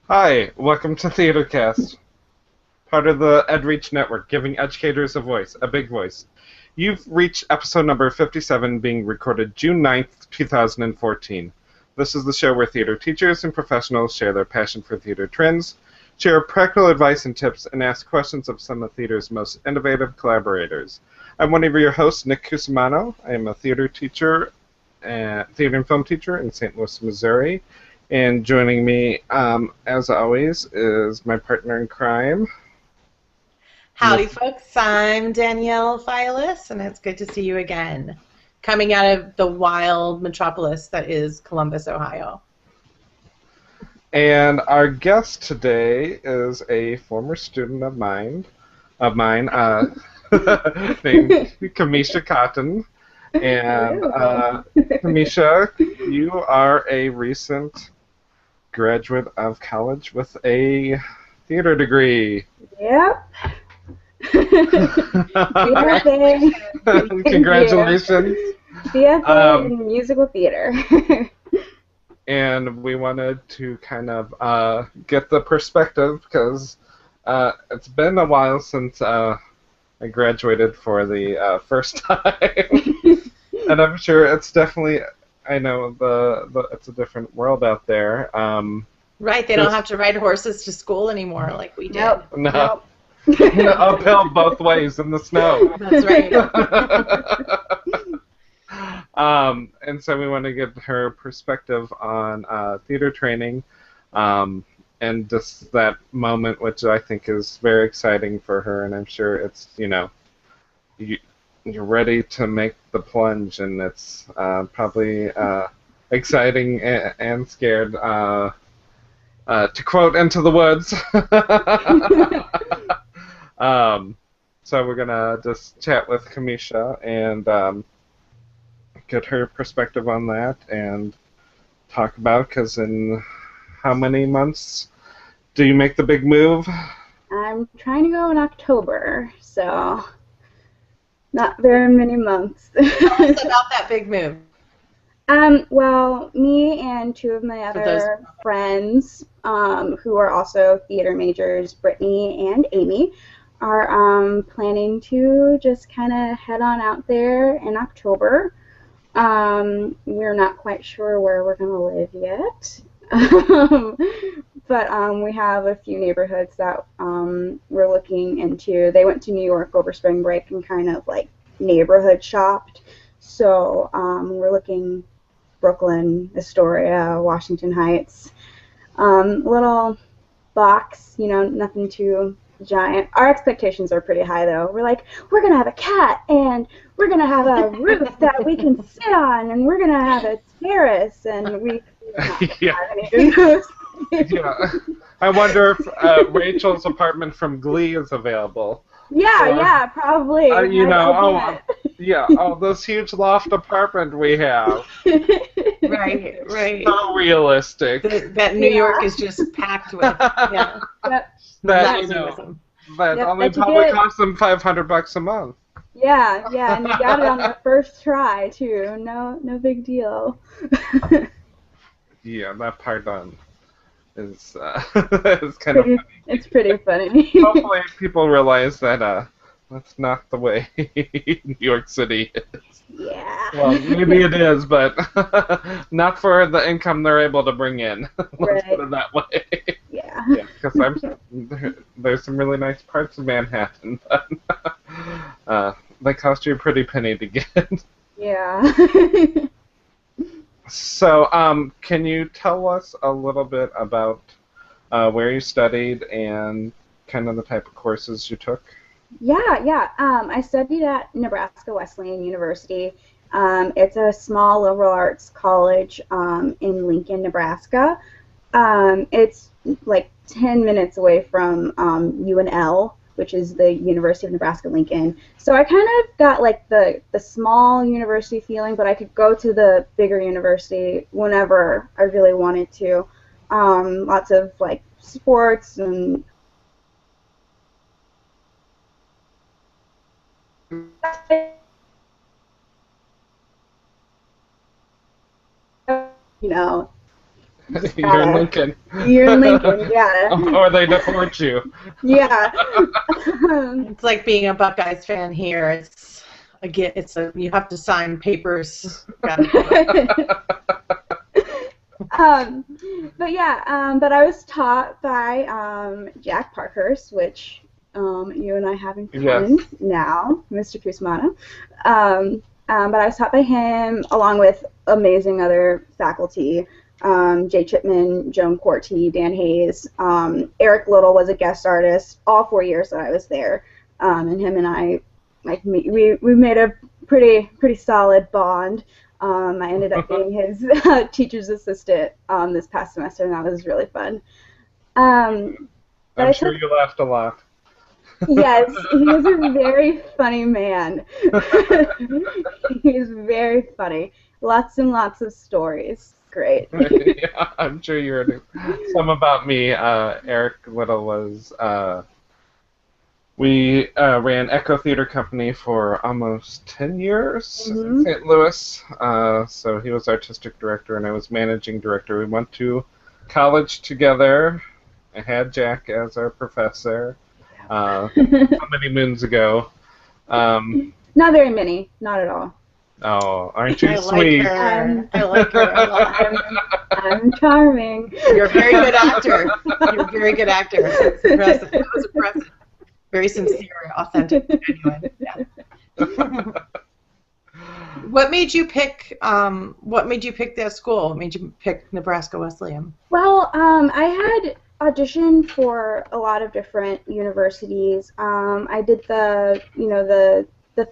Hi, welcome to TheatreCast, part of the EdReach network, giving educators a voice, a big voice. You've reached episode number 57, being recorded June 9th, 2014. This is the show where theater teachers and professionals share their passion for theater trends, share practical advice and tips, and ask questions of some of theater's most innovative collaborators. I'm one of your hosts, Nick Cusumano. I am a theater teacher, theater and film teacher in St. Louis, Missouri. And joining me, as always, is my partner in crime. Howdy, folks. I'm Danielle Filas, and it's good to see you again, coming out of the wild metropolis that is Columbus, Ohio. And our guest today is a former student of mine, named Cameisha Cotton. And Cameisha, you are a recent graduate of college with a theater degree. Yep. Congratulations. BFA in musical theater. And we wanted to kind of get the perspective because it's been a while since I graduated for the first time. And I'm sure it's definitely, I know it's a different world out there. Right, they don't have to ride horses to school anymore like we did. No. Uphill both ways in the snow. That's right. And so we want to get her perspective on theater training and just that moment, which I think is very exciting for her, and I'm sure it's, you're ready to make the plunge, and it's probably exciting and scared. To quote Into the Woods. So we're going to just chat with Cameisha and get her perspective on that and talk about, because in how many months do you make the big move? I'm trying to go in October, so not very many months. Tell us about that big move. Well, me and two of my other friends, who are also theater majors, Brittany and Amy, are planning to just kind of head on out there in October. We're not quite sure where we're going to live yet, but we have a few neighborhoods that we're looking into. They went to New York over spring break and kind of like neighborhood shopped, so we're looking Brooklyn, Astoria, Washington Heights, little box, nothing too giant. Our expectations are pretty high, though. We're like, we're going to have a cat, and we're going to have a roof that we can sit on, and we're going to have a terrace, and we don't have any of those. Yeah. I wonder if Rachel's apartment from Glee is available. Yeah, probably. This huge loft apartment we have. Right. So realistic. That New York is just packed with. Yeah. Yep. That only probably costs them $500 a month. Yeah, and you got it on the first try too. No big deal. Yeah, that part is is kind of funny. It's pretty funny. Hopefully people realize that that's not the way New York City is. Yeah. Well, maybe it is, but not for the income they're able to bring in. Let's put it that way. Yeah. Because there's some really nice parts of Manhattan, but they cost you a pretty penny to get. Yeah. So, can you tell us a little bit about where you studied and kind of the type of courses you took? Yeah. I studied at Nebraska Wesleyan University. It's a small liberal arts college in Lincoln, Nebraska. It's like 10 minutes away from UNL, which is the University of Nebraska-Lincoln. So I kind of got like the small university feeling, but I could go to the bigger university whenever I really wanted to. Lots of like sports and You're in Lincoln. You're in Lincoln, yeah. Or they deport you. Yeah. It's like being a Buckeyes fan here. You have to sign papers. But yeah, but I was taught by Jack Parkhurst, which you and I have in common now, Mr. Cusumano. But I was taught by him along with amazing other faculty. Jay Chipman, Joan Corti, Dan Hayes, Eric Little was a guest artist all 4 years that I was there, and him and I, we made a pretty solid bond. I ended up being his teacher's assistant this past semester, and that was really fun. I'm sure you laughed a lot. Yes, he is a very funny man. He is very funny. Lots and lots of stories. Great. Yeah, I'm sure you heard some about me. Eric Little was... we ran Echo Theater Company for almost 10 years in St. Louis. So he was artistic director and I was managing director. We went to college together. I had Jack as our professor how many moons ago. Not very many. Not at all. Oh, aren't you sweet? I like her a lot. I'm charming. You're a very good actor. You're a very good actor. It's impressive. That was impressive. Very sincere, authentic, genuine. Yeah. What made you pick? What made you pick that school? What made you pick Nebraska Wesleyan? Well, I had auditioned for a lot of different universities. I did the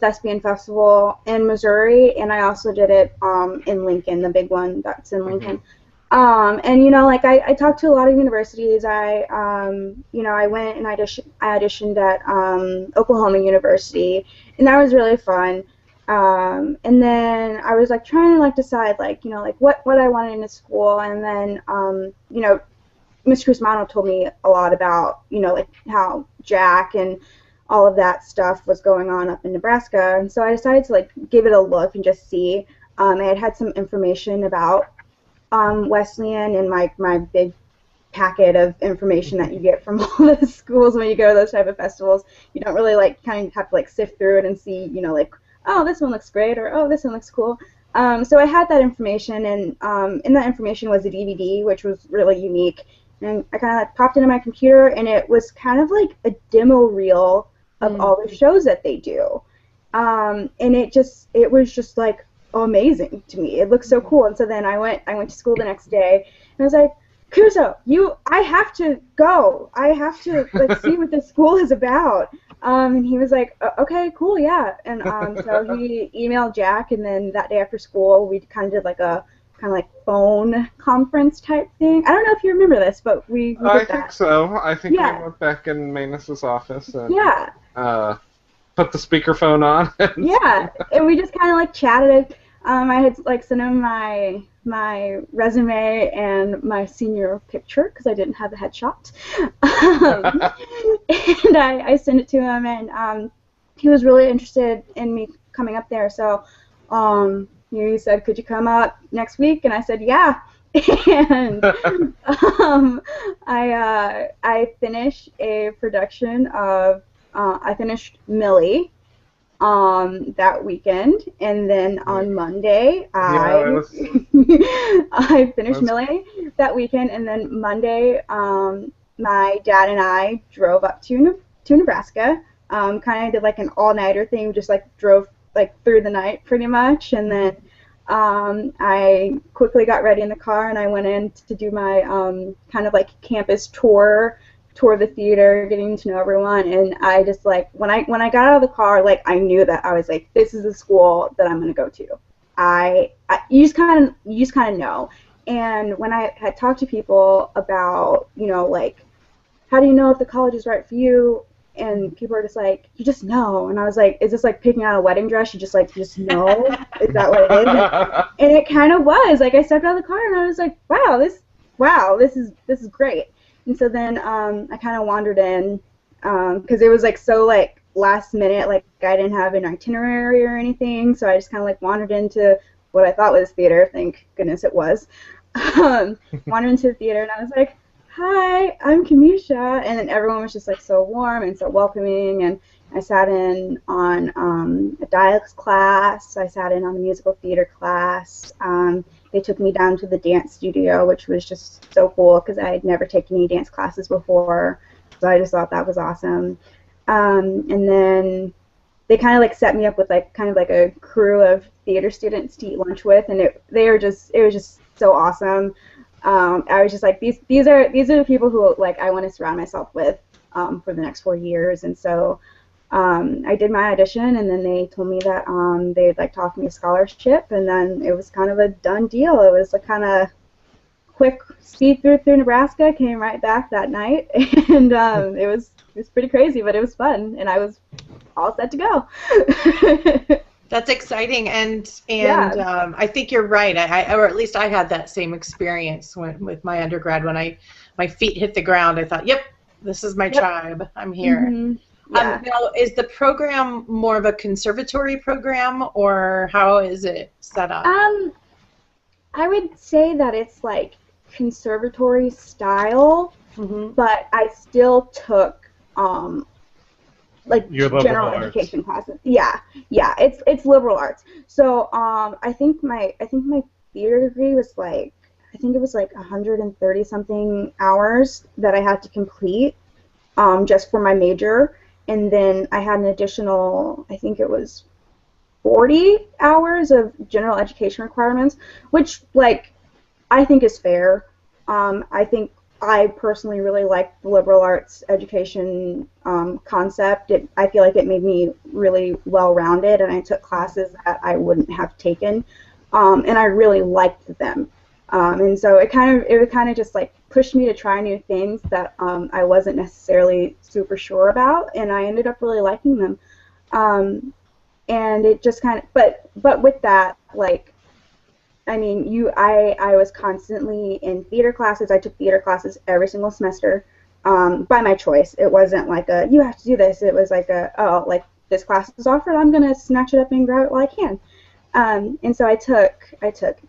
Thespian Festival in Missouri, and I also did it in Lincoln, the big one that's in Lincoln. And I talked to a lot of universities. I went and I auditioned at Oklahoma University, and that was really fun. And then I was trying to decide what I wanted in a school, and then Mr. Cusumano told me a lot about how Jack and all of that stuff was going on up in Nebraska, and so I decided to give it a look and just see. I had some information about Wesleyan and my big packet of information that you get from all the schools when you go to those type of festivals. You don't really kind of have to sift through it and see oh, this one looks great, or oh, this one looks cool. So I had that information, and in that information was a DVD, which was really unique. And I kind of popped into my computer, and it was kind of like a demo reel of all the shows that they do. And it was just amazing to me. It looked so cool. And so then I went to school the next day, and I was like, Kuso, I have to go. I have to see what this school is about. And he was like, okay, cool, yeah. And so he emailed Jack, and then that day after school, we kind of did a phone conference type thing. I don't know if you remember this, but we did that. I think so. I think we went back in Manus's office and put the speakerphone on. Yeah, and we just kind of chatted. I had sent him my resume and my senior picture because I didn't have a headshot. And I sent it to him, and he was really interested in me coming up there. So he said, could you come up next week? And I said, yeah. And I finished a production of, I finished Millie that weekend, and then on Monday I finished Millie that weekend, and then Monday my dad and I drove up to Nebraska, kind of did an all-nighter thing. We just drove through the night pretty much, and then I quickly got ready in the car, and I went in to do my kind of campus tour of the theater, getting to know everyone. And I just when I got out of the car, I knew that I was this is the school that I'm gonna go to. You just kind of know. And when I had talked to people about how do you know if the college is right for you? And people were just you just know. And I was is this picking out a wedding dress? You just just know? Is that what it is? And it kind of was. I stepped out of the car, and I was wow, this is great. And so then I kind of wandered in because it was so last minute. I didn't have an itinerary or anything, so I just kind of wandered into what I thought was theater. Thank goodness it was. wandered into the theater, and I was like, "Hi, I'm Cameisha," and then everyone was just like so warm and so welcoming, and I sat in on a dialects class. I sat in on a musical theater class. They took me down to the dance studio, which was just so cool because I had never taken any dance classes before, so I just thought that was awesome. And then they kind of like set me up with like kind of like a crew of theater students to eat lunch with, and it was just so awesome. I was just like, these are the people who like I want to surround myself with for the next 4 years, and so I did my audition, and then they told me that they'd like to offer me a scholarship, and then it was kind of a done deal. It was a kind of quick speed through Nebraska, came right back that night, and it was pretty crazy, but it was fun, and I was all set to go. That's exciting, and Yeah. I think you're right. Or at least I had that same experience with my undergrad. When my feet hit the ground, I thought, "Yep, this is my tribe. I'm here." Mm-hmm. Yeah. Now, is the program more of a conservatory program, or how is it set up? I would say that it's like conservatory style, but I still took like Your general liberal education classes. Yeah, it's liberal arts. So I think my theater degree was like, I think it was like 130 something hours that I had to complete just for my major, and then I had an additional, I think it was 40 hours of general education requirements, which like I think is fair. I think I personally really like the liberal arts education concept. I feel like it made me really well-rounded, and I took classes that I wouldn't have taken, and I really liked them. And so it kind of just like pushed me to try new things that I wasn't necessarily super sure about, and I ended up really liking them. And it just kind of, but with that, like, I mean, I was constantly in theater classes. I took theater classes every single semester by my choice. It wasn't like a, you have to do this. It was like like this class is offered, I'm going to snatch it up and grab it while I can. And so I took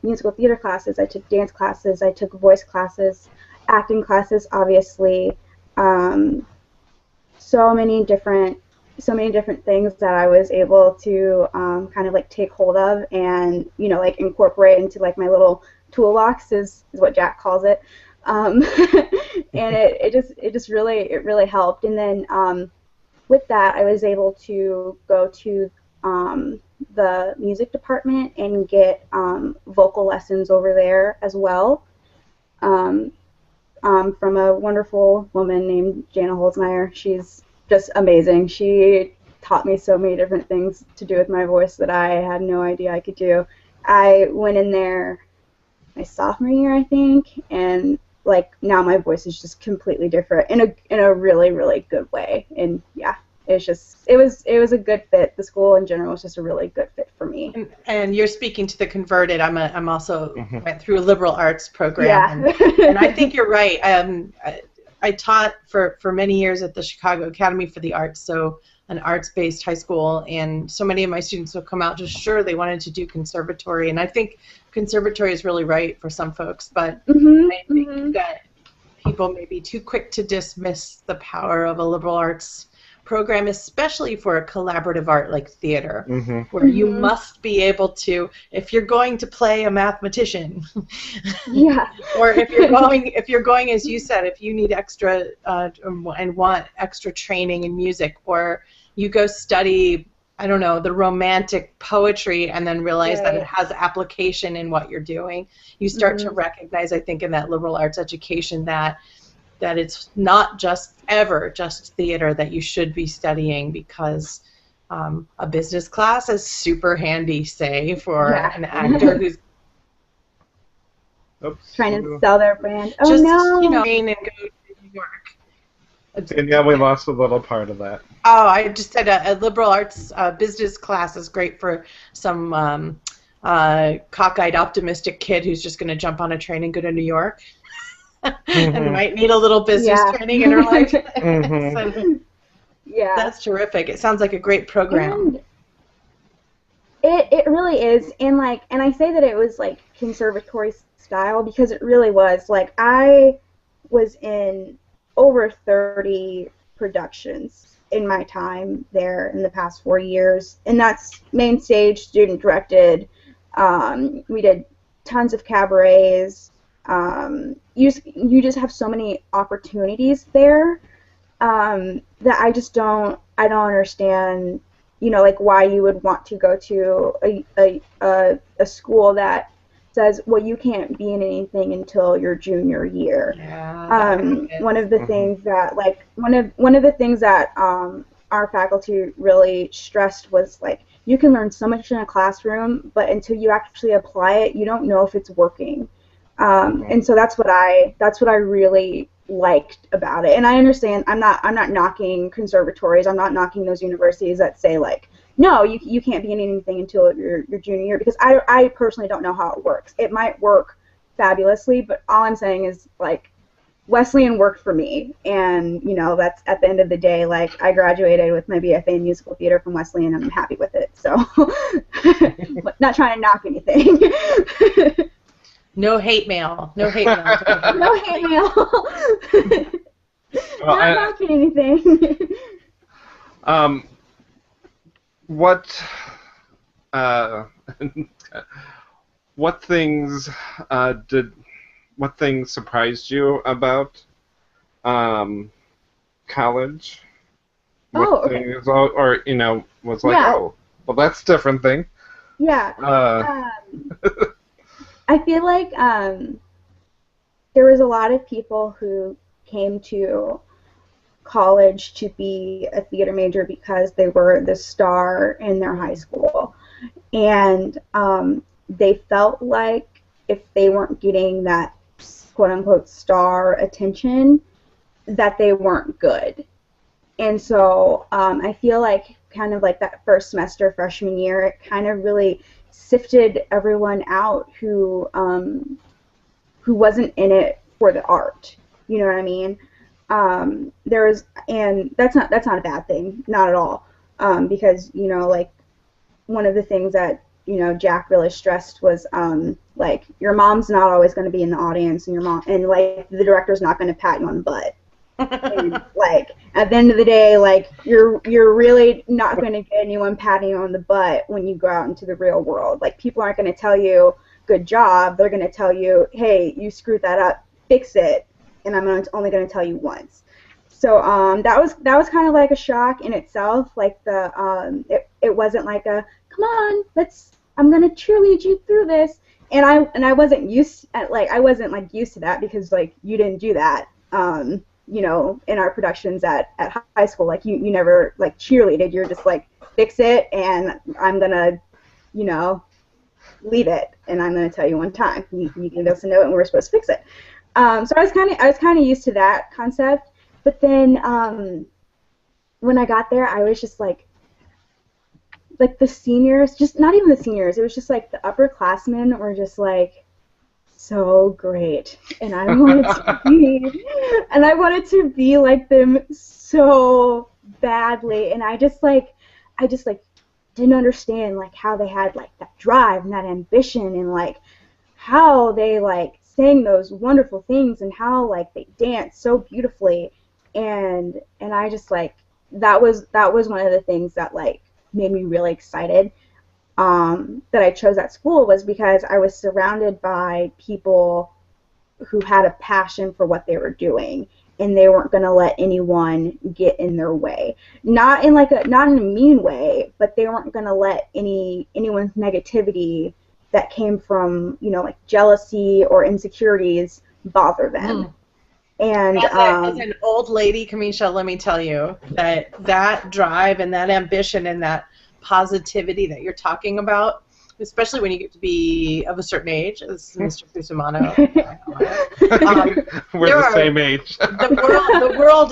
musical theater classes, I took dance classes, I took voice classes, acting classes, obviously, so many different things that I was able to kind of like take hold of and, you know, like incorporate into like my little toolbox is what Jack calls it. And it just really helped. And then with that, I was able to go to the music department and get vocal lessons over there as well from a wonderful woman named Jana Holzmeyer. She's just amazing. She taught me so many different things to do with my voice that I had no idea I could do. I went in there my sophomore year, I think, and like now my voice is just completely different in a really, really good way. And yeah, it was a good fit. The school in general was just a really good fit for me. And you're speaking to the converted. I'm also went through a liberal arts program, and I think you're right. I taught for many years at the Chicago Academy for the Arts, so an arts-based high school, and so many of my students would come out just sure they wanted to do conservatory, and I think conservatory is really right for some folks, but I think that people may be too quick to dismiss the power of a liberal arts program, especially for a collaborative art like theater, where you must be able to, if you're going to play a mathematician, or if you're going, as you said, if you need extra and want extra training in music, or you go study, I don't know, the romantic poetry and then realize that it has application in what you're doing, you start to recognize, I think, in that liberal arts education that it's not just theater that you should be studying, because a business class is super handy, say, for an actor who's trying to sell their brand. You know, and go to New York. Danielle, we lost a little part of that. Oh, I just said a liberal arts business class is great for some cockeyed, optimistic kid who's just going to jump on a train and go to New York. And might need a little business training in her life. So, that's terrific. It sounds like a great program. And it really is, and I say that it was like conservatory style, because it really was. Like, I was in over 30 productions in my time there in the past 4 years, and that's main stage, student directed. We did tons of cabarets. You just have so many opportunities there, that I don't understand, like, why you would want to go to a school that says, well, you can't be in anything until your junior year. Yeah. One of the things that, like, one of the things that our faculty really stressed was, like, you can learn so much in a classroom, but until you actually apply it, you don't know if it's working. And so that's what I really liked about it. And I understand, I'm not knocking conservatories. I'm not knocking those universities that say, like, no, you can't be in anything until your junior year, because I personally don't know how it works. It might work fabulously, but all I'm saying is, like, Wesleyan worked for me, and that's, at the end of the day, like, I graduated with my BFA in musical theater from Wesleyan, and I'm happy with it. So, not trying to knock anything. No hate mail. No hate mail. No hate mail. Well, not knocking anything. What things surprised you about college? What things, or was like, oh, well, that's a different thing. Yeah. I feel like there was a lot of people who came to college to be a theater major because they were the star in their high school, and they felt like if they weren't getting that quote-unquote star attention, that they weren't good. And so I feel like kind of like that first semester freshman year, it kind of really sifted everyone out who wasn't in it for the art. You know what I mean? And that's not a bad thing, not at all. Because like, one of the things that Jack really stressed was like, your mom's not always going to be in the audience, and like, the director's not going to pat you on the butt. And, like, at the end of the day, like, you're really not going to get anyone patting you on the butt when you go out into the real world. Like, people aren't going to tell you good job. They're going to tell you, hey, you screwed that up, fix it, and I'm only going to tell you once. So that was kind of like a shock in itself. Like, it wasn't like a, come on, I'm going to cheerlead you through this. And I wasn't used to that, because, like, you didn't do that. In our productions at high school, like, you never, like, cheerleaded. You're just like, fix it, and I'm gonna, leave it, and I'm gonna tell you one time. You gave us a note, and we're supposed to fix it. So I was kind of used to that concept. But then when I got there, I was just like the seniors, just not even the seniors. It was just like the upperclassmen were just like, so great, and I wanted to be like them so badly, and I just didn't understand, like, how they had, like, that drive and that ambition, and, like, how they, like, sang those wonderful things, and how, like, they danced so beautifully, and I just, like, that was one of the things that, like, made me really excited. That I chose that school, was because I was surrounded by people who had a passion for what they were doing, and they weren't going to let anyone get in their way. Not in a mean way, but they weren't going to let anyone's negativity that came from, like, jealousy or insecurities bother them. And as an old lady, Cameisha, let me tell you that drive and that ambition and that positivity that you're talking about, especially when you get to be of a certain age, as Mr. Cusumano. We're the same age. The world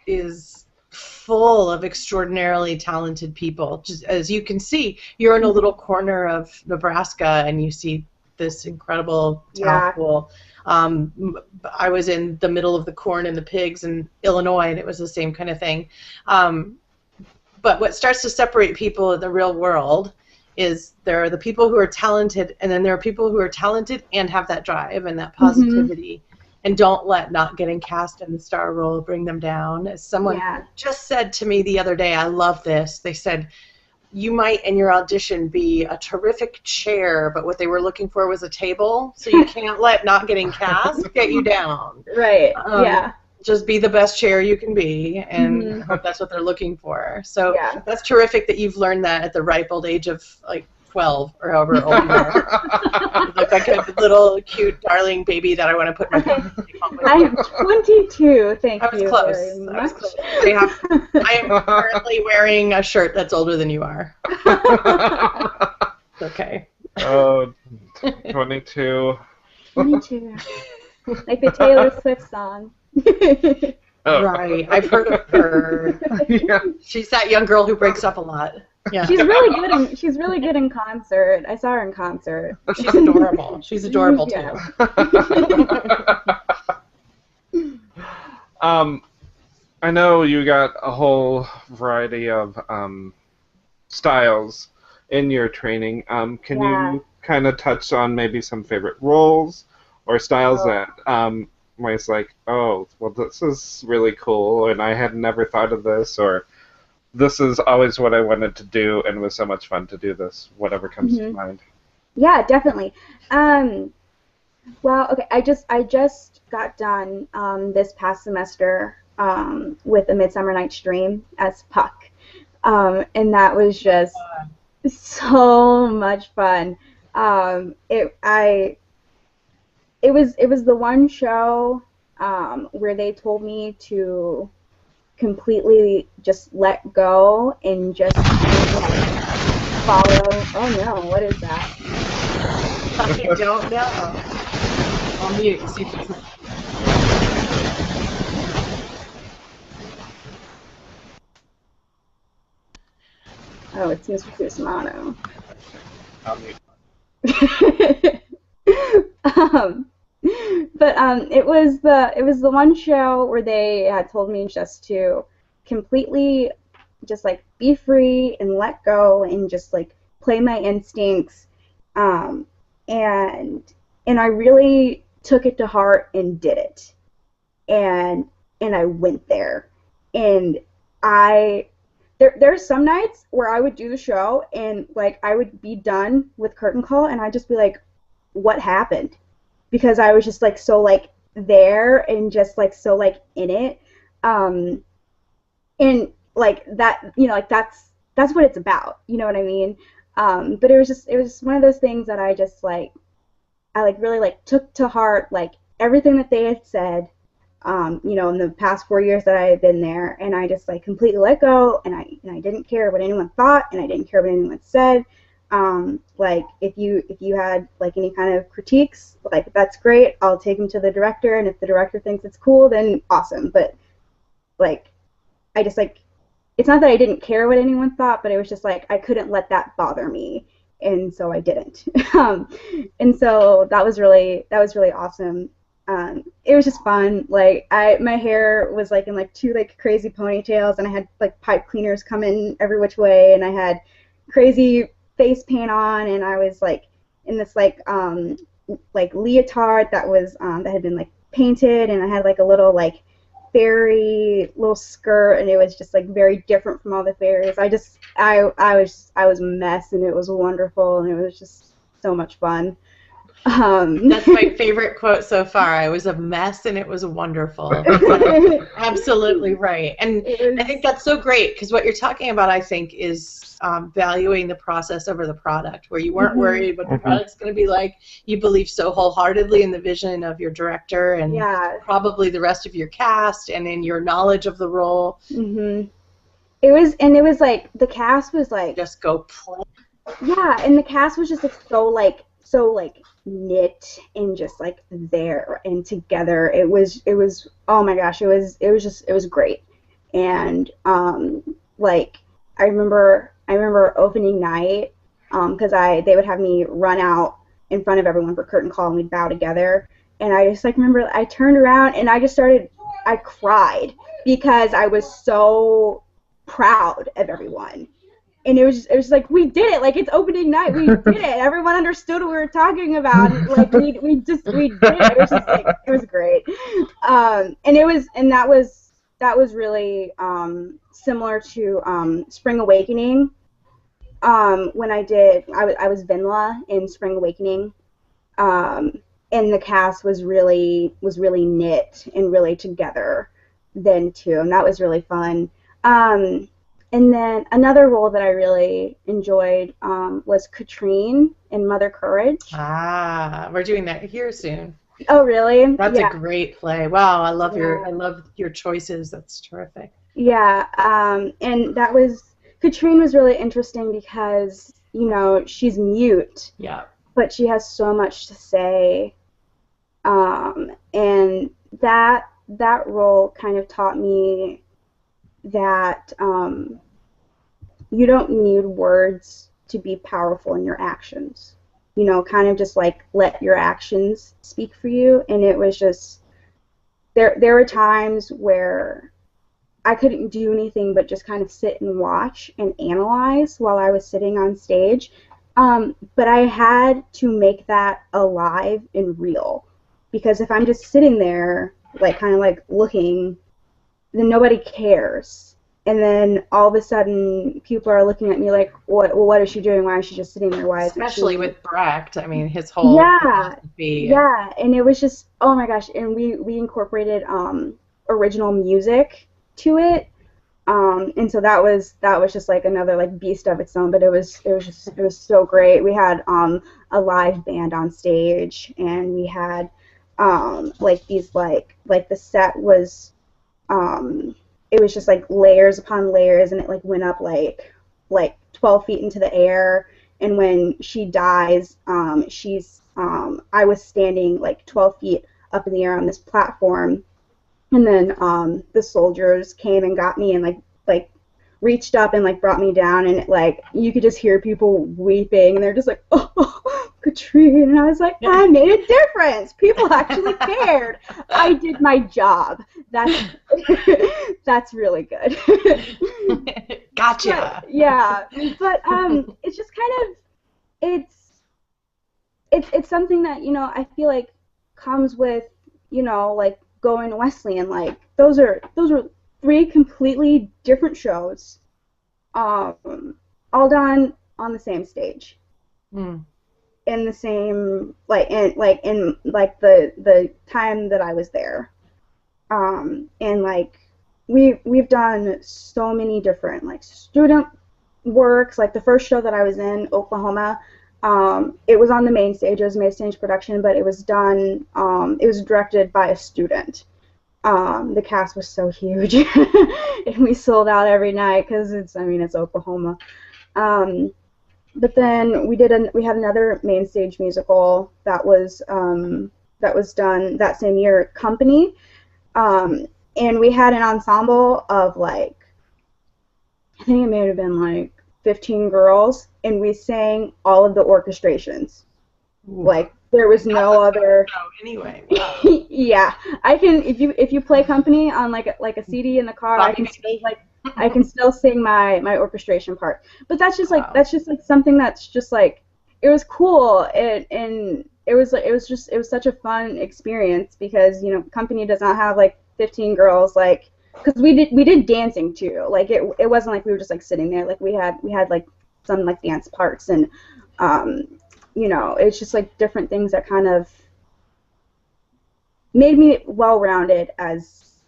is full of extraordinarily talented people. Just as you can see, you're in a little corner of Nebraska, and you see this incredible talent pool. I was in the middle of the corn and the pigs in Illinois, and it was the same kind of thing. But what starts to separate people in the real world is there are the people who are talented, and then there are people who are talented and have that drive and that positivity, and don't let not getting cast in the star role bring them down. As someone just said to me the other day, I love this. They said, you might in your audition be a terrific chair, but what they were looking for was a table, so you can't let not getting cast get you down. Right, Just be the best chair you can be, and hope that's what they're looking for. So that's terrific that you've learned that at the ripe old age of, like, 12 or however old you are. You look like a little, cute, darling baby that I want to put my phone in. I'm 22, thank you close. very much. I am currently wearing a shirt that's older than you are. Okay. Oh, 22. 22. Like the Taylor Swift song. Oh. Right, I've heard of her. Yeah. She's that young girl who breaks up a lot. Yeah. She's really good in concert. I saw her in concert. She's adorable. She's adorable too. I know you got a whole variety of styles in your training. Can you kind of touch on maybe some favorite roles or styles that where it's like, oh, well, this is really cool, and I had never thought of this, or this is always what I wanted to do, and it was so much fun to do this, whatever comes to mind. Yeah, definitely. Well, okay, I just got done this past semester with A Midsummer Night's Dream as Puck, and that was just so much fun. It was the one show where they told me to completely just let go and just follow. Oh no, what is that? I don't know. I'll mute and see if it's... Oh, it's Mr. Cusumano. I'll mute. But it was the one show where they had told me just to completely just like be free and let go and just like play my instincts, and I really took it to heart and did it, and I went there, and there's some nights where I would do the show and like I would be done with curtain call and I'd just be like, what happened? Because I was just like so like there and just like so like in it, and like that, you know, like that's what it's about, you know what I mean? But it was one of those things that I just like really like took to heart like everything that they had said, you know, in the past 4 years that I had been there, and I just like completely let go, and I didn't care what anyone thought, and I didn't care what anyone said. Like if you had like any kind of critiques, like that's great, I'll take them to the director, and if the director thinks it's cool, then awesome. But like I just like, it's not that I didn't care what anyone thought, but it was just like I couldn't let that bother me, and so I didn't. And so that was really awesome. It was just fun. Like my hair was like in like 2 like crazy ponytails, and I had like pipe cleaners coming every which way, and I had crazy face paint on, and I was like in this like leotard that was that had been like painted, and I had like a little like fairy little skirt, and it was just like very different from all the fairies. I was a mess, and it was wonderful, and it was just so much fun. That's my favorite quote so far. I was a mess and it was wonderful. Absolutely right. And I think that's so great, because what you're talking about, I think, is valuing the process over the product, where you weren't worried what the product's going to be like. You believe so wholeheartedly in the vision of your director and probably the rest of your cast, and in your knowledge of the role. It was like the cast was like just go play. Yeah, and the cast was just like so knit and just like there and together. It was oh my gosh, it was great. And like I remember opening night, because they would have me run out in front of everyone for curtain call, and we'd bow together, and I just like remember I turned around and I cried because I was so proud of everyone. and it was like, we did it, like, it's opening night, we did it, everyone understood what we were talking about, and, like, we did it. It was just like, it was great. And that was really similar to Spring Awakening. When I was Vinla in Spring Awakening, and the cast was really knit and really together then too, and that was really fun. And then another role that I really enjoyed was Katrine in Mother Courage. Ah, we're doing that here soon. Oh, really? That's yeah. a great play. Wow, I love your choices. That's terrific. Yeah, and Katrine was really interesting because, you know, she's mute. Yeah. But she has so much to say, and that role kind of taught me that you don't need words to be powerful in your actions. You know, kind of just like let your actions speak for you. And it was just, there were times where I couldn't do anything but just kind of sit and watch and analyze while I was sitting on stage. But I had to make that alive and real, because if I'm just sitting there, like, kind of like looking, then nobody cares. And then all of a sudden, people are looking at me like, what is she doing? Why is she just sitting there? Why is Especially with Brecht, I mean, his whole philosophy. Yeah, and it was just, oh my gosh, and we incorporated original music to it. And so that was just like another like beast of its own, but it was so great. We had a live band on stage, and we had like these like the set was it was just like layers upon layers, and it like went up like 12 feet into the air, and when she dies, I was standing like 12 feet up in the air on this platform. And then the soldiers came and got me and like reached up and like brought me down, and like you could just hear people weeping, and they're just like, oh, Katrine. And I was like, I made a difference. People actually cared. I did my job. That's really good. Gotcha. But, yeah, but it's just kind of it's something that, you know, I feel like comes with, you know, like going to Wesleyan. Like those are 3 completely different shows, all done on the same stage, in the same in the time that I was there, and like we've done so many different like student works. Like the first show that I was in, Oklahoma, it was on the main stage. It was a main stage production, but it was done. It was directed by a student. The cast was so huge, and we sold out every night because it's Oklahoma. But then we had another main stage musical that was done that same year, Company, and we had an ensemble of like, I think it may have been like 15 girls, and we sang all of the orchestrations. Ooh. Like there was no other. Anyway. Wow. Yeah, I can if you play Company on like a CD in the car, I can still sing my orchestration part. But that's just like something that's just like, it was cool, and it was such a fun experience, because, you know, Company does not have like 15 girls, like, because we did dancing too. Like it wasn't like we were just like sitting there. Like we had like some like dance parts, and you know, it's just like different things that kind of made me well-rounded as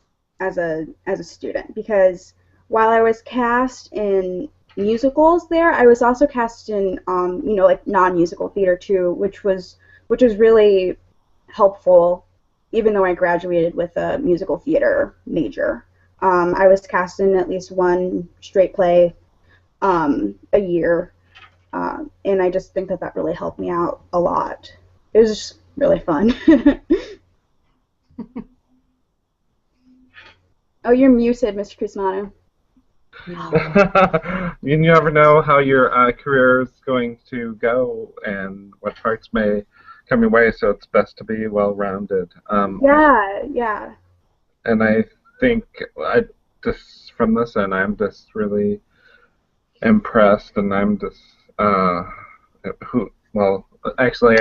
a student, because while I was cast in musicals there, I was also cast in you know, like non-musical theater too, which was really helpful, even though I graduated with a musical theater major. I was cast in at least one straight play a year, and I just think that really helped me out a lot. It was just really fun. Oh, you're muted, Mr. Cusumano. You never know how your career is going to go and what parts may come your way, so it's best to be well-rounded. Yeah. And I think from this end, I'm just really impressed, and I'm just actually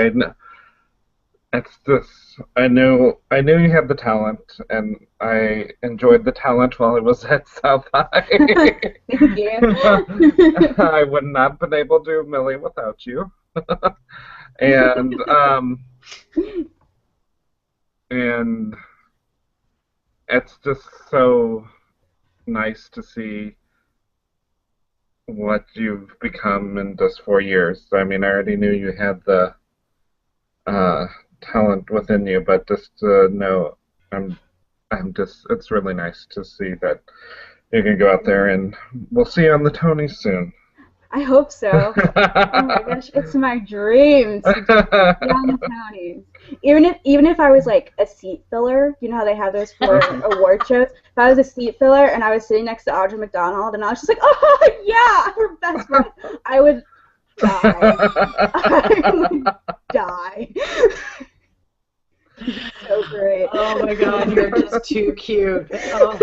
it's just I knew you had the talent, and I enjoyed the talent while I was at South High. Thank you. I would not have been able to do Millie without you. And and it's just so nice to see what you've become in just 4 years. I mean, I already knew you had the talent within you, but just to know, it's really nice to see that you can go out there, and we'll see you on the Tonys soon. I hope so. Oh my gosh, it's my dream to be on the Tonys. Even if I was like a seat filler, you know how they have those for award shows. If I was a seat filler and I was sitting next to Audra McDonald and I was just like, oh yeah, we're best friends, I would die. I would die. So great. Oh my God, you're just too cute. Oh.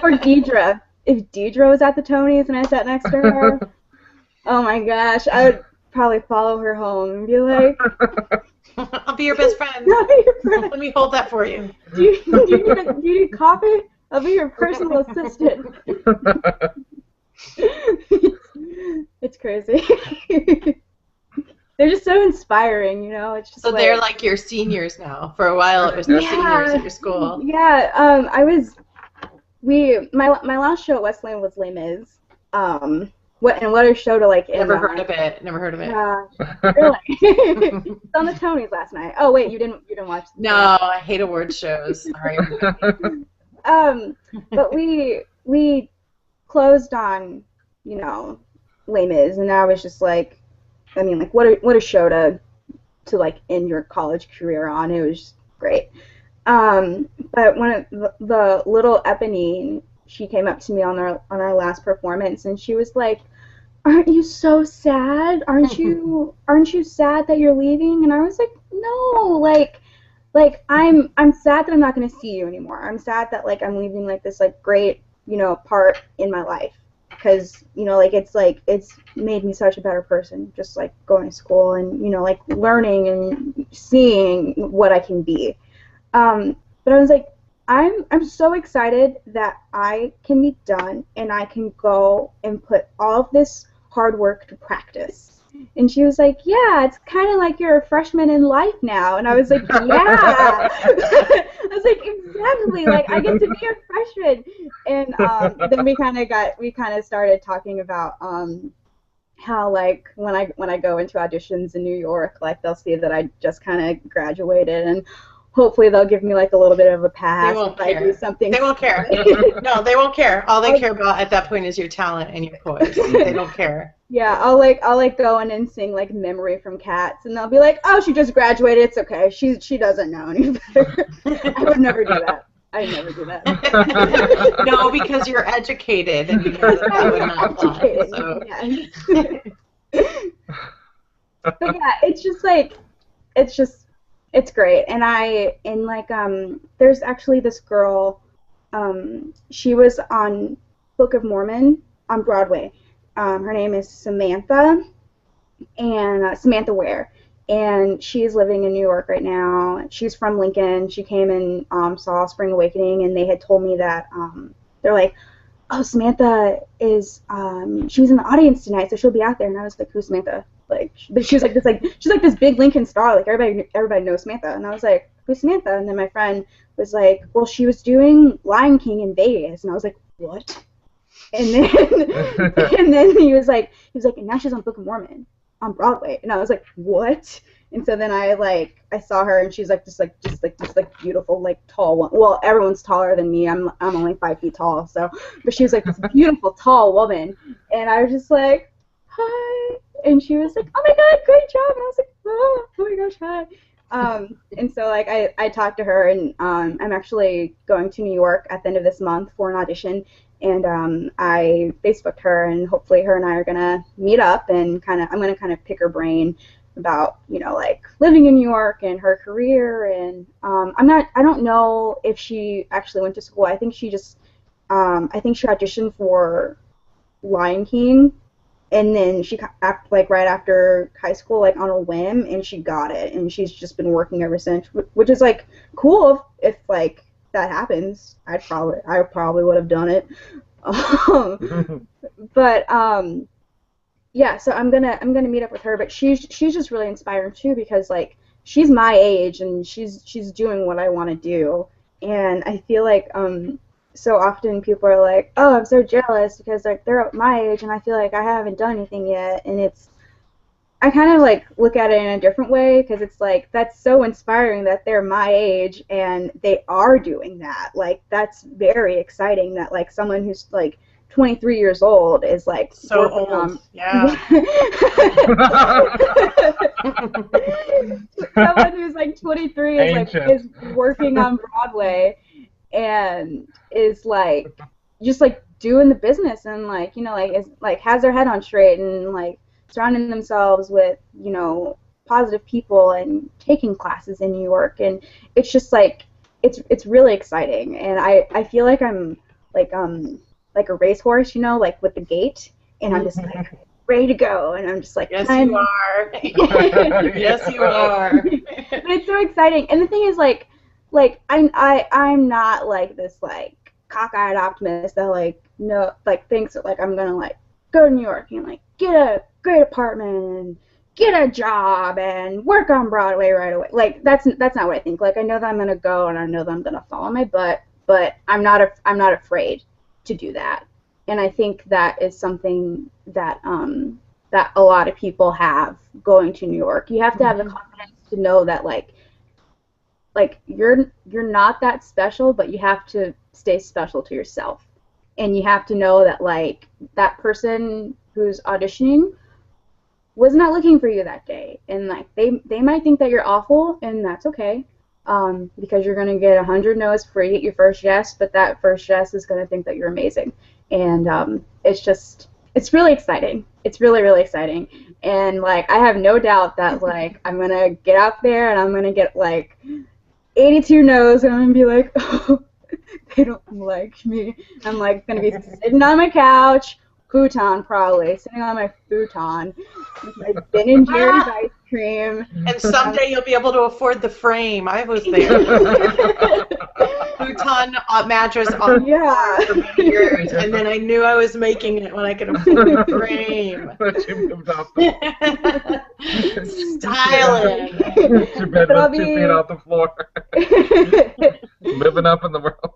Or Deidre. If Deidre was at the Tonys and I sat next to her, oh my gosh, I would probably follow her home and be like, I'll be your best friend. I'll be your friend. Let me hold that for you. Do you need coffee? I'll be your personal assistant. It's crazy. They're just so inspiring, you know. It's just so they're like your seniors now. For a while, it was the seniors at your school. Yeah, my last show at Wesleyan was Les Mis. What a show to like. Never heard of it. Really? It's on the Tonys last night. Oh wait, you didn't watch. No, I hate award shows. Sorry. But we closed on, you know, Les Mis, and I was just like, I mean, like what a show to like end your college career on. It was just great. But one of the little Eponine, she came up to me on our last performance, and she was like, "Aren't you so sad? Aren't you sad that you're leaving?" And I was like, "No, like I'm sad that I'm not going to see you anymore. I'm sad that like I'm leaving like this like great, you know, part in my life, because, you know, like it's made me such a better person, just like going to school and, you know, like learning and seeing what I can be." But I was like, I'm so excited that I can be done and I can go and put all of this hard work to practice. And she was like, yeah, it's kind of like you're a freshman in life now. And I was like, yeah. I was like, exactly. Like, I get to be a freshman. And then we kind of started talking about how like when I go into auditions in New York, like they'll see that I just kind of graduated, and hopefully they'll give me like a little bit of a pass. They won't if care. I do something. They won't care. No, they won't care. All they care about at that point is your talent and your poise. They don't care. Yeah, I'll go in and sing like Memory from Cats, and they'll be like, "Oh, she just graduated. It's okay. She doesn't know any better." I would never do that. I'd never do that. No, because you're educated, and you know that would not fly. So. Yes. But yeah, it's great. And there's actually this girl, she was on Book of Mormon on Broadway. Her name is Samantha, and Samantha Ware, and she's living in New York right now. She's from Lincoln. She came and saw Spring Awakening, and they had told me that they're like, "Oh, Samantha is she's in the audience tonight, so she'll be out there." And I was like, "Who's Samantha?" But she was like this big Lincoln star, like everybody knows Samantha. And I was like, "Who's Samantha?" And then my friend was like, "Well, she was doing Lion King in Vegas." And I was like, "What?" And then he was like, "And now she's on Book of Mormon on Broadway." And I was like, "What?" And so then I saw her, and she's like this beautiful, like tall one. Well, everyone's taller than me. I'm only 5 feet tall, so, but she was like this beautiful tall woman, and I was just like, "Hi," and she was like, "Oh my God, great job!" And I was like, "Oh my gosh, hi." And so like I talked to her, and I'm actually going to New York at the end of this month for an audition, and I Facebooked her, and hopefully her and I are gonna meet up, and I'm gonna kind of pick her brain about, you know, like living in New York and her career. And I don't know if she actually went to school. I think she just I think she auditioned for Lion King, and then she like right after high school, like on a whim, and she got it, and she's just been working ever since, which is like cool if like that happens. I probably would have done it. But yeah, so I'm gonna meet up with her, but she's just really inspiring too, because like she's my age and she's doing what I want to do, and I feel like so often people are like, oh, I'm so jealous because like they're my age and I feel like I haven't done anything yet, and I kind of like look at it in a different way, because it's like that's so inspiring that they're my age and they are doing that. Like that's very exciting that like someone who's like 23 years old is like so old. Yeah. Someone who's like 23 is working on Broadway and is like just like doing the business, and like, you know, like is like has their head on straight and like surrounding themselves with, you know, positive people and taking classes in New York, and it's just like it's really exciting, and I feel like I'm like a racehorse, you know, like with the gate, and I'm just like ready to go, and I'm just like, yes you are. Yes you are. But it's so exciting, and the thing is like I'm not like this like cockeyed optimist that like thinks that like I'm gonna like go to New York and like get a great apartment and get a job and work on Broadway right away. Like that's not what I think. Like I know that I'm gonna go and I know that I'm gonna fall on my butt, but I'm not afraid to do that. And I think that is something that that a lot of people have going to New York. You have to have the confidence to know that like you're not that special, but you have to stay special to yourself. And you have to know that like that person who's auditioning was not looking for you that day, and like they might think that you're awful, and that's okay, because you're gonna get 100 no's before you get your first yes, but that first yes is gonna think that you're amazing, and it's really exciting. It's really, really exciting, and like I have no doubt that like I'm gonna get out there and I'm gonna get like 82 no's, and I'm gonna be like, oh, they don't like me. I'm like gonna be sitting on my couch, futon probably, sitting on my futon with my Ben and Jerry's ice cream. And someday you'll be able to afford the frame. I was there. Futon mattress on the floor for many years, and then I knew I was making it when I could afford the frame. Styling. Your bed was 2 feet off the floor. Living up in the world.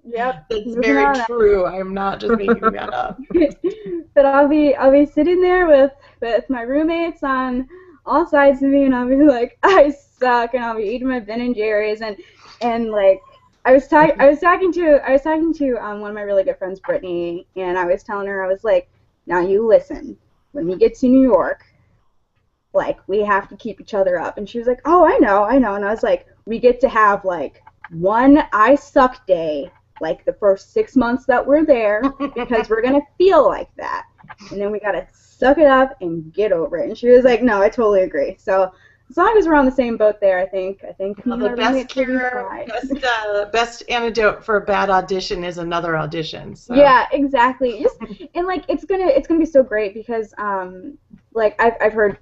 Yep. It's very true. I'm not just making that up. But I'll be sitting there with my roommates on all sides of me, and I'll be like, I suck, and I'll be eating my Ben and Jerry's, and like I was talking to one of my really good friends, Brittany, and I was telling her, I was like, now you listen, when we get to New York, like we have to keep each other up, and she was like, oh, I know, and I was like, we get to have like one I suck day like the first 6 months that we're there, because we're gonna feel like that, and then we gotta suck it up and get over it. And she was like, no, I totally agree. So as long as we're on the same boat there, I think well, the best cure, best antidote for a bad audition is another audition. So. Yeah, exactly. And like it's gonna be so great, because like I've heard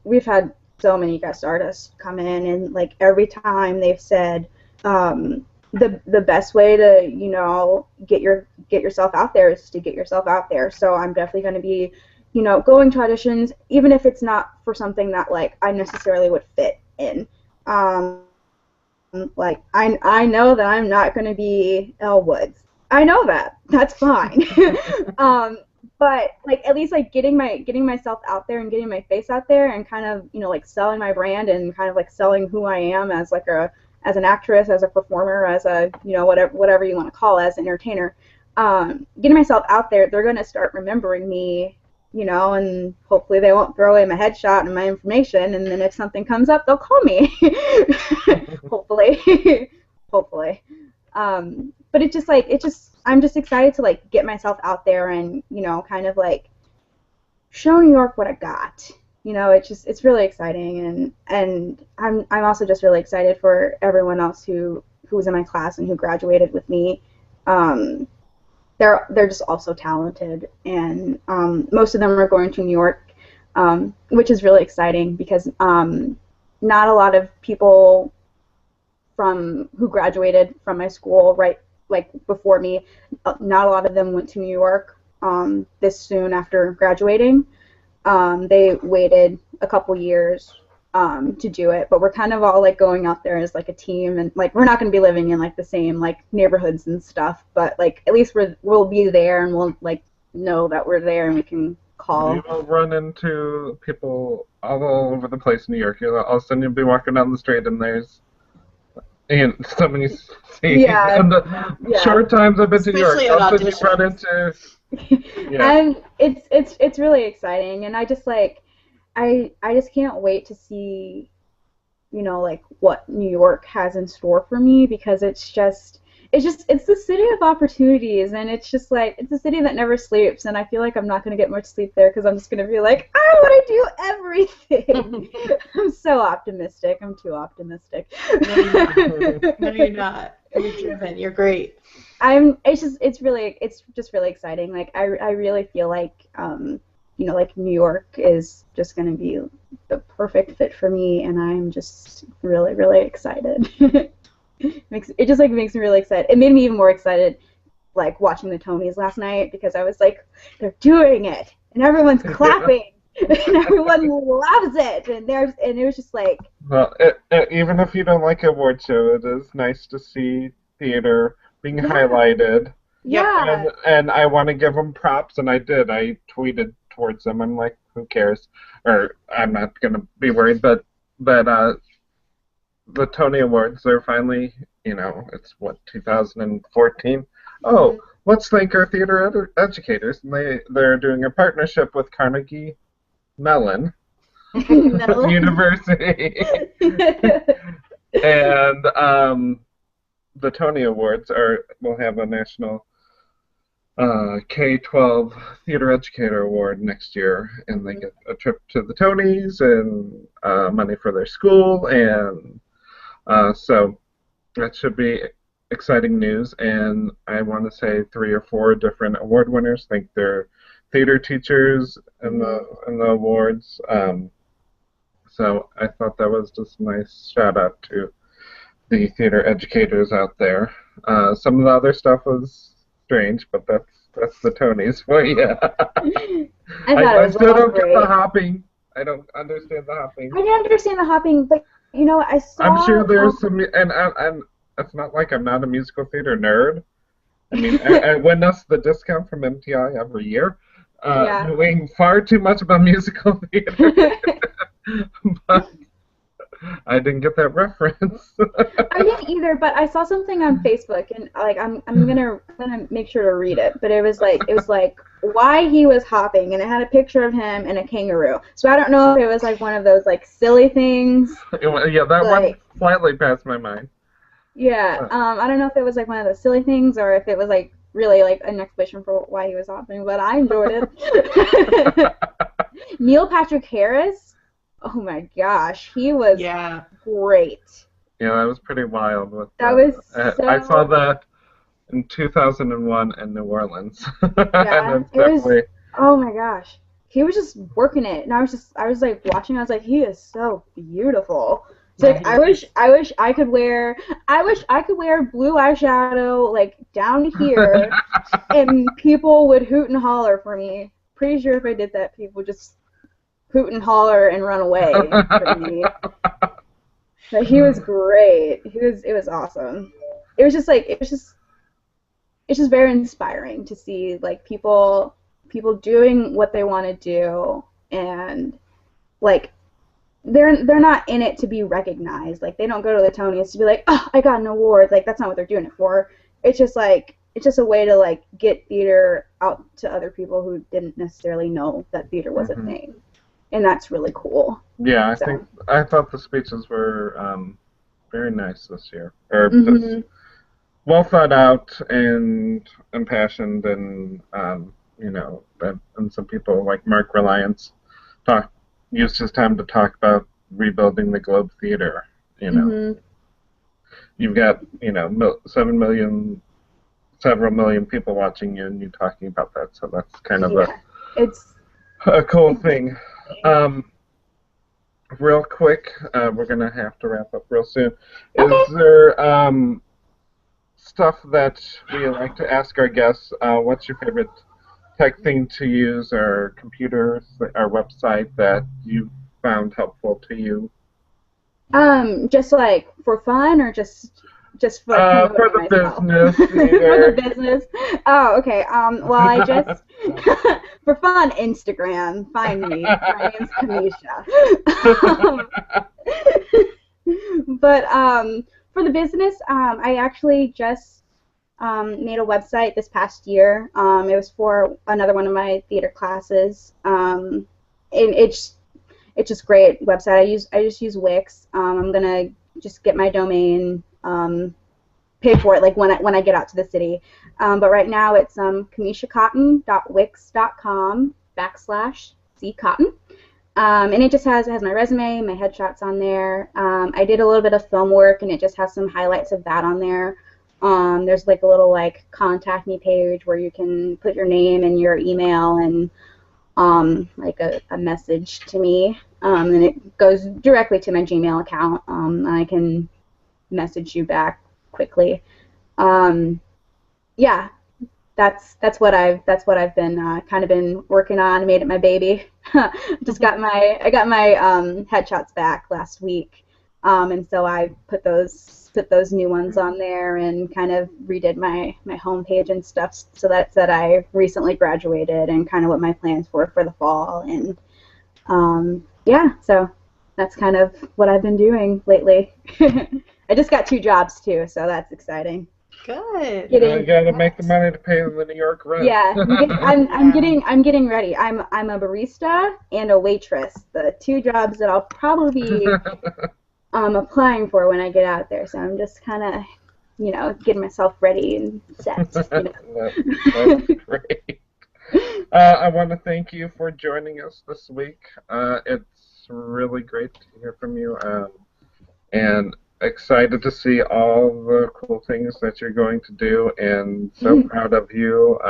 we've had so many guest artists come in, and like every time they've said the best way to, you know, get yourself out there is to get yourself out there. So I'm definitely going to be, you know, going to auditions, even if it's not for something that like I necessarily would fit in. Like I know that I'm not going to be Elle Woods. I know that. That's fine. But like at least like getting myself out there and getting my face out there and kind of, you know, like selling my brand and kind of like selling who I am as like as an actress, as a performer, as a, you know, whatever you want to call it, as an entertainer, getting myself out there, they're going to start remembering me, you know, and hopefully they won't throw away my headshot and my information, and then if something comes up, they'll call me. Hopefully. But I'm just excited to like get myself out there and, you know, kind of like show New York what I got. You know, it's really exciting, and I'm also just really excited for everyone else who was in my class and who graduated with me, they're just also talented, and most of them are going to New York, which is really exciting because not a lot of people who graduated from my school before me, not a lot of them went to New York this soon after graduating. They waited a couple years to do it, but we're kind of all like going out there as like a team, and like we're not going to be living in like the same like neighborhoods and stuff, but like at least we'll be there, and we'll like know that we're there, and we can call. You will run into people all over the place in New York. All of a sudden you'll be walking down the street and there's somebody singing. Yeah. And the short times I've been to New York, all of a sudden you run into. Yeah. And it's really exciting, and I just can't wait to see, like what New York has in store for me, because it's the city of opportunities, and it's just like it's a city that never sleeps, and I feel like I'm not going to get much sleep there because I'm just going to be like, I want to do everything. I'm so optimistic. I'm too optimistic. No, you're not. You're driven. You're great. It's just really exciting. Like I really feel like like New York is just going to be the perfect fit for me, and I'm just really, really excited. It just like makes me really excited. It made me even more excited, like watching the Tonys last night, because I was like, they're doing it, and everyone's clapping, and everyone loves it, and it was just like. Well, even if you don't like award show, it is nice to see theater being highlighted. Yeah. And I want to give them props, and I did. I tweeted towards them. I'm like, who cares? Or I'm not gonna be worried, but the Tony Awards, they're finally, it's 2014. Oh, let's thank our theater educators. And they're doing a partnership with Carnegie Mellon University. And the Tony Awards will have a national K-12 Theater Educator Award next year, and they get a trip to the Tonys and money for their school, and so that should be exciting news. And I want to say 3 or 4 different award winners. I think they're theater teachers in the awards. So I thought that was just a nice shout out to the theater educators out there. Some of the other stuff was strange, but that's the Tonys for you. I still don't get the hopping. I don't understand the hopping. I didn't understand the hopping, but I saw. I'm sure there's some, and it's not like I'm not a musical theater nerd. I mean, I win us the discount from MTI every year. Knowing far too much about musical theater, but I didn't get that reference. I didn't either, but I saw something on Facebook, and like I'm gonna make sure to read it. But it was like why he was hopping, and it had a picture of him and a kangaroo. So I don't know if it was like one of those like silly things. Yeah, that one slightly passed my mind. Yeah, I don't know if it was like one of those silly things, or if it was like really like an explanation for why he was hopping. But I enjoyed it. Neil Patrick Harris. Oh my gosh, he was great. Yeah, that was pretty wild. I saw that in 2001 in New Orleans. Yeah, oh my gosh, he was just working it, and I was like watching. I was like, he is so beautiful. It's like I wish I could wear blue eyeshadow like down here, and people would hoot and holler for me. Pretty sure if I did that, people just hoot and holler and run away from me. But he was great. It was awesome. It's just very inspiring to see like people doing what they want to do, and like they're not in it to be recognized. Like they don't go to the Tonys to be like, oh, I got an award. Like that's not what they're doing it for. It's just a way to like get theater out to other people who didn't necessarily know that theater was a thing. And that's really cool. Yeah, I thought the speeches were very nice this year. Just well thought out and impassioned, and and some people like Mark Reliance used his time to talk about rebuilding the Globe Theater. You've got 7 million several million people watching you and you talking about that, so that's kind of it's a cool thing. Real quick, we're going to have to wrap up real soon. Okay. Is there stuff that we like to ask our guests? What's your favorite tech thing to use, or computers, or website that you found helpful to you? Just like for fun, or just for like for the myself? business. For the business. Oh, okay. Well, I just for fun, Instagram. Find me. My name's Cameisha. But for the business, I actually just made a website this past year. It was for another one of my theater classes. And it's just great website. I just use Wix. I'm gonna just get my domain, pay for it like when I get out to the city. But right now it's CameishaCotton.wix.com/ccotton. And it just has my resume, my headshots on there. I did a little bit of film work, and it just has some highlights of that on there. There's like a little like contact me page where you can put your name and your email and like a message to me, and it goes directly to my Gmail account. I can message you back quickly. Yeah, that's what I've been kind of been working on. Made it my baby. I got my headshots back last week, and so I put those new ones on there and kind of redid my homepage and stuff, so that I recently graduated and kind of what my plans were for the fall. And yeah, so that's kind of what I've been doing lately. I just got 2 jobs too, so that's exciting. Good. You gotta make the money to pay the New York rent. Yeah, I'm getting ready. I'm a barista and a waitress. The 2 jobs that I'll probably be applying for when I get out there. So I'm just kind of, getting myself ready and set. That's great. I want to thank you for joining us this week. It's really great to hear from you, and excited to see all the cool things that you're going to do, and so proud of you.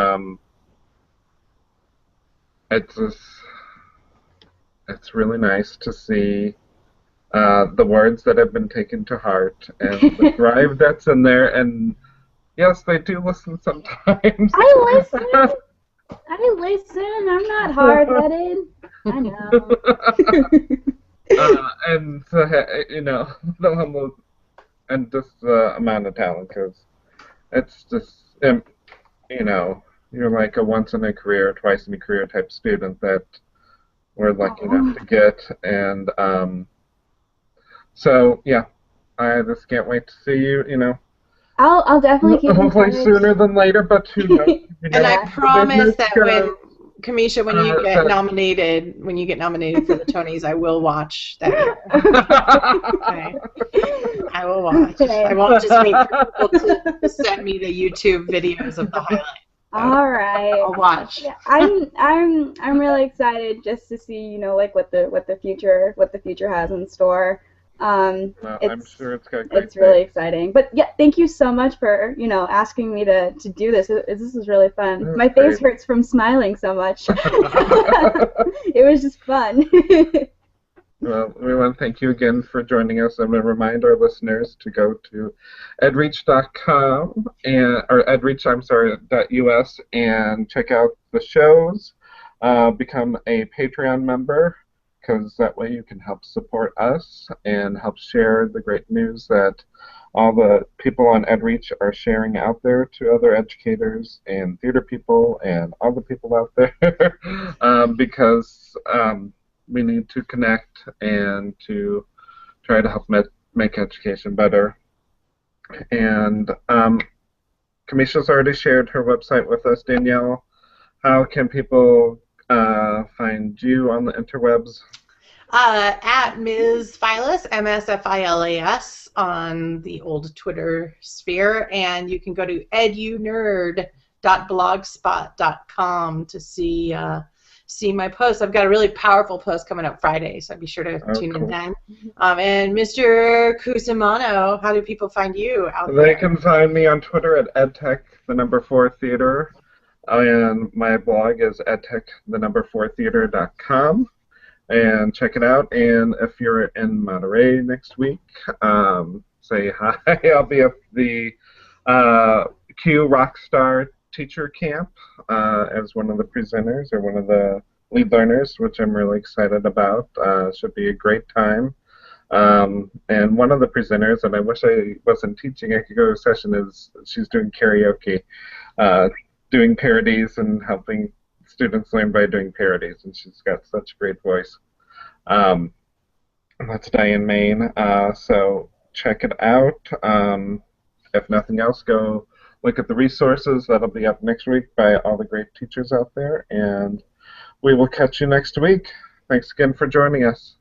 It's really nice to see the words that have been taken to heart and the drive that's in there. And yes, they do listen sometimes. I listen. I'm not hard-headed. I know. And the humble and just the amount of talent, because it's just, you're like a once in a career, twice in a career type student that we're lucky enough to get. And so yeah, I just can't wait to see you. I'll definitely keep hopefully sooner than later, but who knows? And I promise that when Cameisha, when you get nominated for the Tonys, I will watch that. Okay. I will watch. I won't just wait for people to send me the YouTube videos of the highlights. All right. I'll watch. Yeah, I'm really excited just to see like what the future has in store. I'm sure it's got great. It's really exciting. But yeah, thank you so much for asking me to do this. This is really fun. My face hurts from smiling so much. It was just fun. Well, we want to thank you again for joining us. I'm going to remind our listeners to go to edreach.com or edreach.us and check out the shows. Become a Patreon member, because that way you can help support us and help share the great news that all the people on EdReach are sharing out there to other educators and theater people and all the people out there, because we need to connect and to try to help make education better. And Cameisha's already shared her website with us. Danielle, how can people find you on the interwebs? At Ms. Filas, MSFILAS, on the old Twitter sphere, and you can go to edunerd.blogspot.com to see see my post. I've got a really powerful post coming up Friday, so be sure to tune in then. And Mr. Cusumano, how do people find you out there? They can find me on Twitter at edtech4theater, and my blog is edtech4theater.com. And check it out. And if you're in Monterey next week, say hi. I'll be at the Q Rockstar Teacher Camp as one of the presenters or one of the lead learners, which I'm really excited about. Should be a great time. And one of the presenters, and I wish I wasn't teaching, I could go to a session, is she's doing karaoke, doing parodies and helping students learn by doing parodies, and she's got such a great voice. That's Diane Main. So check it out. If nothing else, go look at the resources that'll be up next week by all the great teachers out there, and we will catch you next week. Thanks again for joining us.